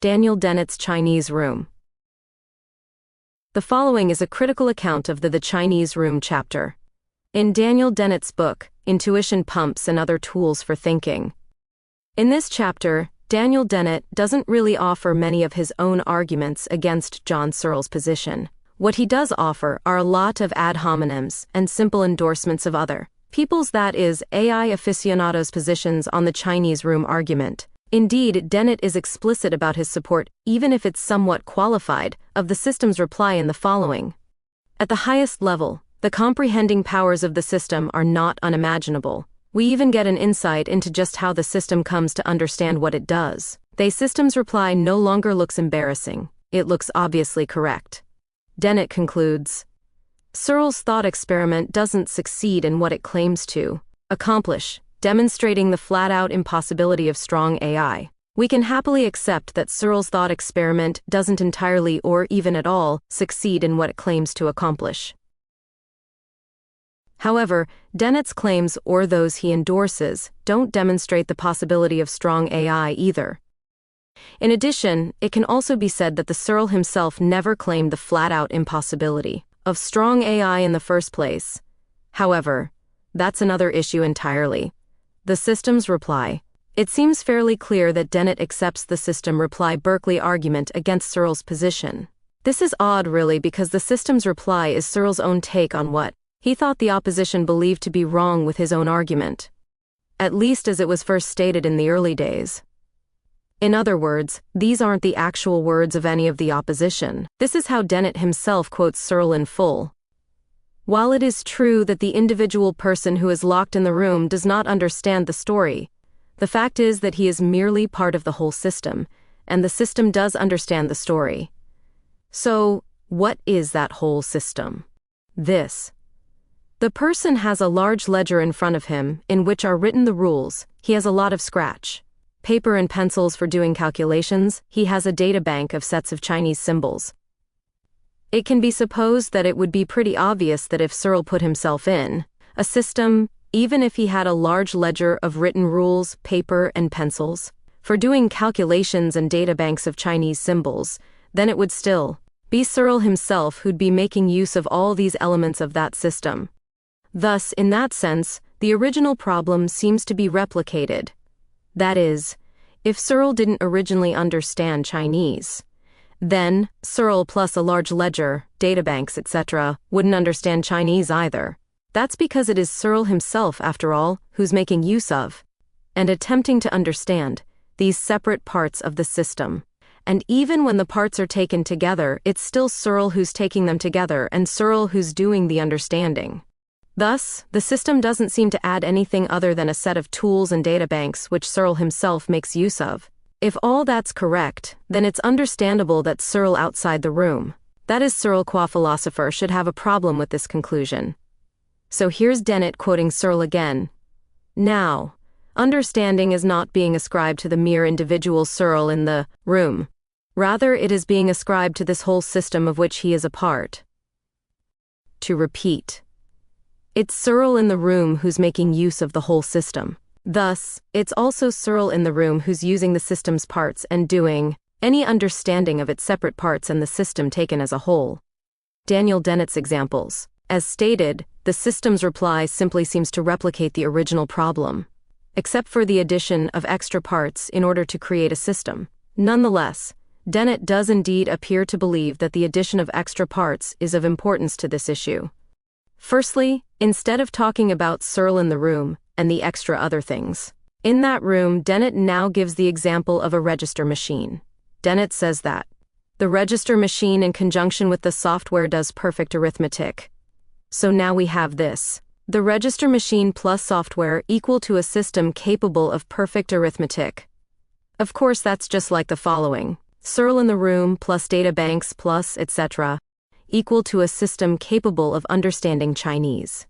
Daniel Dennett's Chinese Room. The following is a critical account of the Chinese Room chapter in Daniel Dennett's book, Intuition Pumps and Other Tools for Thinking. In this chapter, Daniel Dennett doesn't really offer many of his own arguments against John Searle's position. What he does offer are a lot of ad hominems and simple endorsements of other people's, that is, AI aficionados' positions on the Chinese Room argument. Indeed, Dennett is explicit about his support, even if it's somewhat qualified, of the system's reply in the following. At the highest level, the comprehending powers of the system are not unimaginable. We even get an insight into just how the system comes to understand what it does. The system's reply no longer looks embarrassing, it looks obviously correct. Dennett concludes, Searle's thought experiment doesn't succeed in what it claims to accomplish, demonstrating the flat-out impossibility of strong AI. We can happily accept that Searle's thought experiment doesn't entirely or even at all succeed in what it claims to accomplish. However, Dennett's claims, or those he endorses, don't demonstrate the possibility of strong AI either. In addition, it can also be said that Searle himself never claimed the flat-out impossibility of strong AI in the first place. However, that's another issue entirely. The system's reply. It seems fairly clear that Dennett accepts the system reply Berkeley argument against Searle's position. This is odd really, because the system's reply is Searle's own take on what he thought the opposition believed to be wrong with his own argument, at least as it was first stated in the early days. In other words, these aren't the actual words of any of the opposition. This is how Dennett himself quotes Searle in full. While it is true that the individual person who is locked in the room does not understand the story, the fact is that he is merely part of the whole system, and the system does understand the story. So, what is that whole system? This. The person has a large ledger in front of him, in which are written the rules. He has a lot of scratch paper and pencils for doing calculations. He has a data bank of sets of Chinese symbols. It can be supposed that it would be pretty obvious that if Searle put himself in a system, even if he had a large ledger of written rules, paper and pencils, for doing calculations and data banks of Chinese symbols, then it would still be Searle himself who'd be making use of all these elements of that system. Thus, in that sense, the original problem seems to be replicated. That is, if Searle didn't originally understand Chinese, then Searle plus a large ledger, databanks, etc., wouldn't understand Chinese either. That's because it is Searle himself, after all, who's making use of and attempting to understand these separate parts of the system. And even when the parts are taken together, it's still Searle who's taking them together and Searle who's doing the understanding. Thus, the system doesn't seem to add anything other than a set of tools and databanks which Searle himself makes use of. If all that's correct, then it's understandable that Searle outside the room, that is Searle qua philosopher, should have a problem with this conclusion. So here's Dennett quoting Searle again. Now, understanding is not being ascribed to the mere individual Searle in the room. Rather, it is being ascribed to this whole system of which he is a part. To repeat. It's Searle in the room who's making use of the whole system. Thus, it's also Searle in the room who's using the system's parts and doing any understanding of its separate parts and the system taken as a whole. Daniel Dennett's examples. As stated, the system's reply simply seems to replicate the original problem, except for the addition of extra parts in order to create a system. Nonetheless, Dennett does indeed appear to believe that the addition of extra parts is of importance to this issue. Firstly, instead of talking about Searle in the room and the extra other things in that room, Dennett now gives the example of a register machine. Dennett says that the register machine in conjunction with the software does perfect arithmetic. So now we have this. The register machine plus software equal to a system capable of perfect arithmetic. Of course, that's just like the following. Searle in the room plus data banks plus etc. equal to a system capable of understanding Chinese.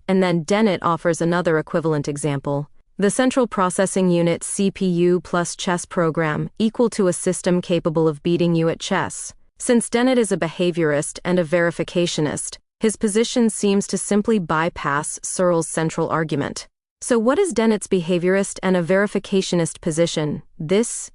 And then Dennett offers another equivalent example. The central processing unit CPU plus chess program equal to a system capable of beating you at chess. Since Dennett is a behaviorist and a verificationist, his position seems to simply bypass Searle's central argument. So what is Dennett's behaviorist and a verificationist position?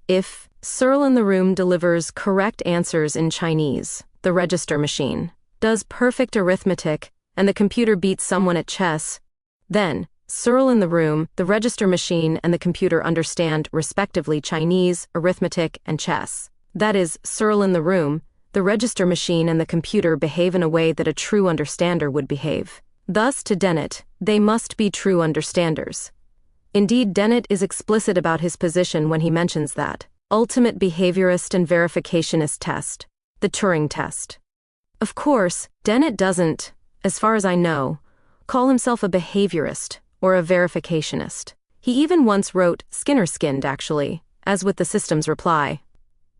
If Searle in the room delivers correct answers in Chinese, the register machine does perfect arithmetic, and the computer beats someone at chess, then Searle in the room, the register machine, and the computer understand, respectively, Chinese, arithmetic, and chess. That is, Searle in the room, the register machine, and the computer behave in a way that a true understander would behave. Thus, to Dennett, they must be true understanders. Indeed, Dennett is explicit about his position when he mentions that ultimate behaviorist and verificationist test, the Turing test. Of course, Dennett doesn't, as far as I know, call himself a behaviorist or a verificationist. He even once wrote Skinner-skinned, actually, as with the system's reply.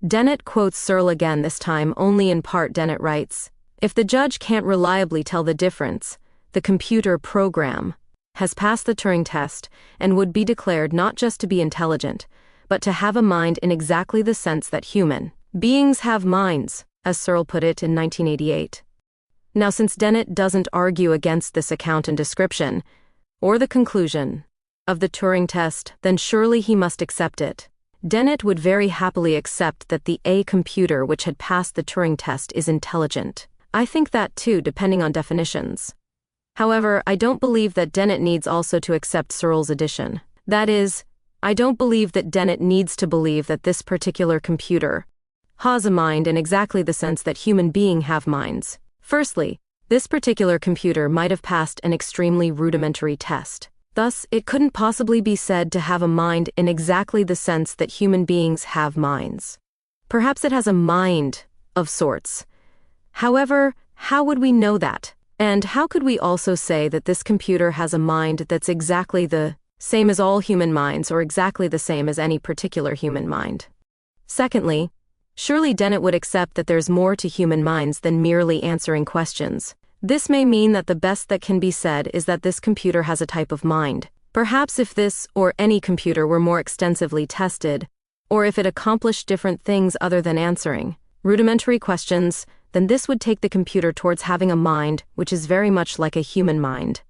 Dennett quotes Searle again, this time only in part. Dennett writes, "If the judge can't reliably tell the difference, the computer program has passed the Turing test and would be declared not just to be intelligent, but to have a mind in exactly the sense that human beings have minds," as Searle put it in 1988. Now, since Dennett doesn't argue against this account and description, or the conclusion, of the Turing test, then surely he must accept it. Dennett would very happily accept that the A computer which had passed the Turing test is intelligent. I think that too, depending on definitions. However, I don't believe that Dennett needs also to accept Searle's addition. That is, I don't believe that Dennett needs to believe that this particular computer has a mind in exactly the sense that human beings have minds. Firstly, this particular computer might have passed an extremely rudimentary test. Thus, it couldn't possibly be said to have a mind in exactly the sense that human beings have minds. Perhaps it has a mind of sorts. However, how would we know that? And how could we also say that this computer has a mind that's exactly the same as all human minds, or exactly the same as any particular human mind? Secondly, surely Dennett would accept that there's more to human minds than merely answering questions. This may mean that the best that can be said is that this computer has a type of mind. Perhaps if this or any computer were more extensively tested, or if it accomplished different things other than answering rudimentary questions, then this would take the computer towards having a mind which is very much like a human mind.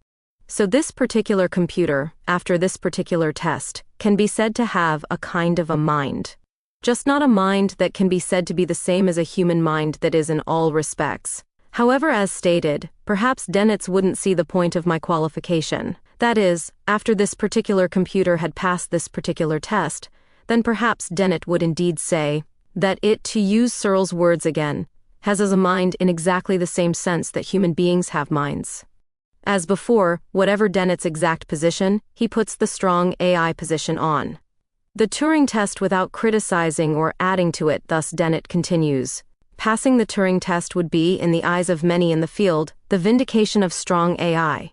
So this particular computer, after this particular test, can be said to have a kind of a mind. Just not a mind that can be said to be the same as a human mind that is in all respects. However, as stated, perhaps Dennett's wouldn't see the point of my qualification. That is, after this particular computer had passed this particular test, then perhaps Dennett would indeed say that it, to use Searle's words again, has as a mind in exactly the same sense that human beings have minds. As before, whatever Dennett's exact position, he puts the strong AI position on the Turing test without criticizing or adding to it. Thus Dennett continues, passing the Turing test would be, in the eyes of many in the field, the vindication of strong AI.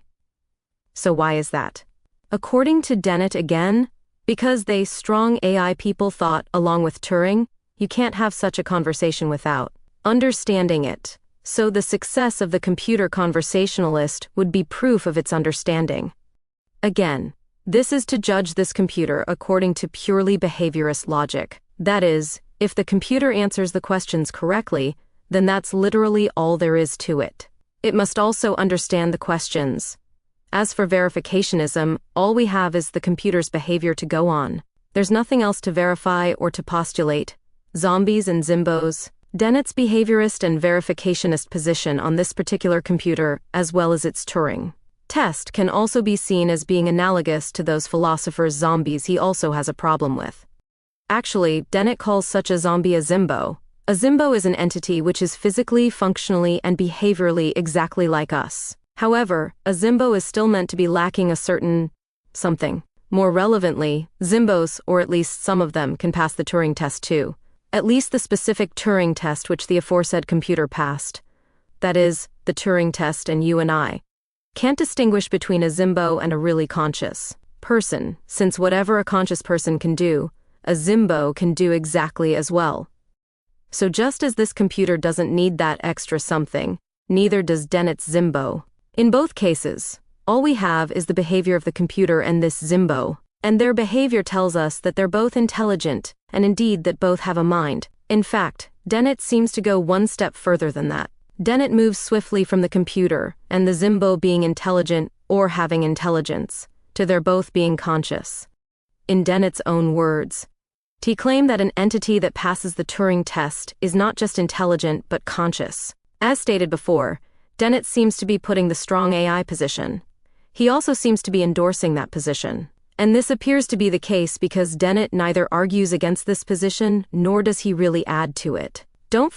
So why is that? According to Dennett again, because they strong AI people thought, along with Turing, you can't have such a conversation without understanding it. So the success of the computer conversationalist would be proof of its understanding. Again, this is to judge this computer according to purely behaviorist logic. That is, if the computer answers the questions correctly, then that's literally all there is to it. It must also understand the questions. As for verificationism, all we have is the computer's behavior to go on. There's nothing else to verify or to postulate. Zombies and Zimbos. Dennett's behaviorist and verificationist position on this particular computer, as well as its Turing test, can also be seen as being analogous to those philosophers' zombies he also has a problem with. Actually, Dennett calls such a zombie a Zimbo. A Zimbo is an entity which is physically, functionally, and behaviorally exactly like us. However, a Zimbo is still meant to be lacking a certain something. More relevantly, Zimbos, or at least some of them, can pass the Turing test too. At least the specific Turing test which the aforesaid computer passed. That is, the Turing test, and you and I can't distinguish between a Zimbo and a really conscious person, since whatever a conscious person can do, a Zimbo can do exactly as well. So just as this computer doesn't need that extra something, neither does Dennett's Zimbo. In both cases, all we have is the behavior of the computer and this Zimbo, and their behavior tells us that they're both intelligent, and indeed that both have a mind. In fact, Dennett seems to go one step further than that. Dennett moves swiftly from the computer, and the Zimbo being intelligent, or having intelligence, to their both being conscious. In Dennett's own words, he claimed that an entity that passes the Turing test is not just intelligent but conscious. As stated before, Dennett seems to be putting the strong AI position. He also seems to be endorsing that position. And this appears to be the case because Dennett neither argues against this position nor does he really add to it. Don't